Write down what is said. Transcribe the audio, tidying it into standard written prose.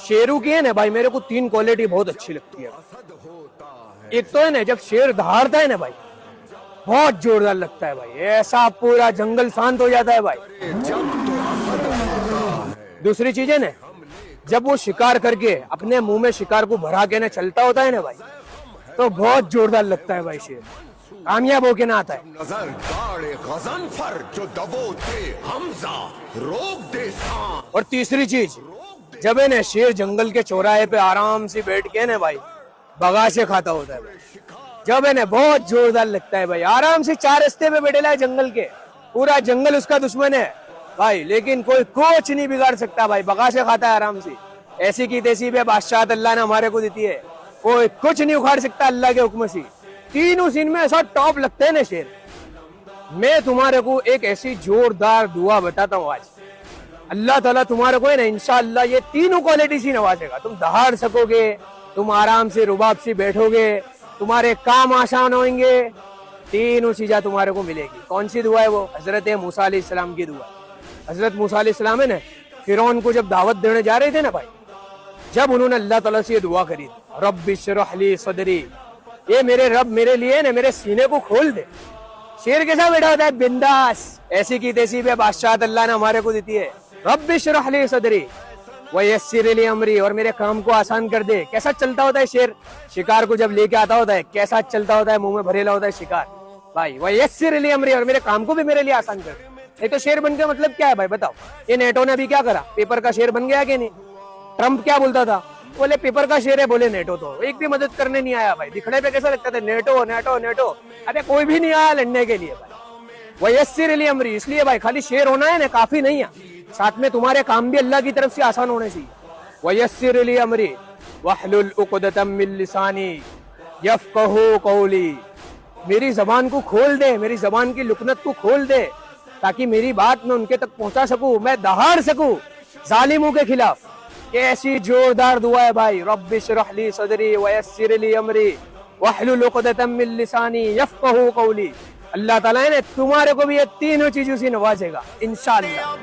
शेरू की है ना भाई, मेरे को तीन क्वालिटी बहुत अच्छी लगती है। एक तो है ना, जब शेर दहाड़ता है ना भाई, बहुत जोरदार लगता है भाई, ऐसा पूरा जंगल शांत हो जाता है भाई। दूसरी चीज है ना, जब वो शिकार करके अपने मुंह में शिकार को भरा के ना चलता होता है ना भाई, तो बहुत जोरदार लगता है भाई। शेर कामयाब होके ना आता है। नजर गाड़े गजनफर जो दबोचे हमजा रोक दे सांप। और तीसरी चीज, जब है ना शेर जंगल के चौराहे पे आराम से बैठ के ना भाई बगासे खाता होता है भाई, जब है ना बहुत जोरदार लगता है भाई। आराम से चार रास्ते पे बैठेला है जंगल के, पूरा जंगल उसका दुश्मन है भाई, लेकिन कोई कुछ नहीं बिगाड़ सकता भाई, बगासे खाता है आराम से। ऐसी की तैसी पे बादशाह अल्लाह ने हमारे को देती है, कोई कुछ नहीं उखाड़ सकता अल्लाह के हुक्म से। तीनों सीन में ऐसा टॉप लगते हैं ना शेर। मैं तुम्हारे को एक ऐसी जोरदार दुआ बताता हूँ आज, अल्लाह ताला तुम्हारे को है ना इंशाअल्लाह ये तीनों क्वालिटी से नवाजेगा। तुम दहाड़ सकोगे, तुम आराम से रुबाब से बैठोगे, तुम्हारे काम आसान होंगे, तीनों चीजें तुम्हारे को मिलेगी। कौन सी दुआ है वो? हजरत मूसा अलैहिस्सलाम की दुआ। हजरत मूसा अलैहिस्सलाम है ना, फिरौन को जब दावत देने जा रहे थे ना भाई, जब उन्होंने अल्लाह ताला से ये दुआ करी, रब्बि इश्रह ली सदरी, ये मेरे रब मेरे लिए ना मेरे सीने को खोल दे। शेर कैसा बैठा होता है? बिंदास। ऐसी की तैसी पे बादशाह अल्लाह ने हमारे को देती है, रब्बि इश्रह ली सदरी वयस्सिर ली अमरी, और मेरे काम को आसान कर दे। कैसा चलता होता है शेर? शिकार को जब लेके आता होता है कैसा चलता होता है, मुंह में भरेला होता है शिकार भाई। वयस्सिर ली अमरी, और मेरे काम को भी मेरे लिए आसान कर दे। नहीं तो शेर बन के मतलब क्या है भाई बताओ? ये नेटो ने अभी क्या करा? पेपर का शेर बन गया कि नहीं? ट्रम्प क्या बोलता था? बोले पेपर का शेर है, बोले नेटो तो एक भी मदद करने नहीं आया भाई। दिखने पे कैसा लगता था? नेटो नेटो नेटो, अरे कोई भी नहीं आया लड़ने के लिए भाई। वयस्सिर ली अमरी, इसलिए भाई खाली शेर होना है ना काफी नहीं है, साथ में तुम्हारे काम भी अल्लाह की तरफ से आसान होने चाहिए। वयस्सिर ली अमरी वहलुल उक़दतम मिन लिसानी यफ़क़हू क़ौली, मेरी जबान को खोल दे, मेरी जबान की लुकनत को खोल दे, ताकि मेरी बात मैं उनके तक पहुंचा सकूं, मैं दहाड़ सकूं जालिमों के खिलाफ। कैसी जोरदार दुआ है भाई, रब्बि इश्रह ली सदरी वयस्सिर ली अमरी वहलुल उक़दतम मिन लिसानी यफ़क़हू क़ौली। अल्लाह ताला ने तुम्हारे को भी ये तीनों चीजों से नवाजेगा इंशाअल्लाह।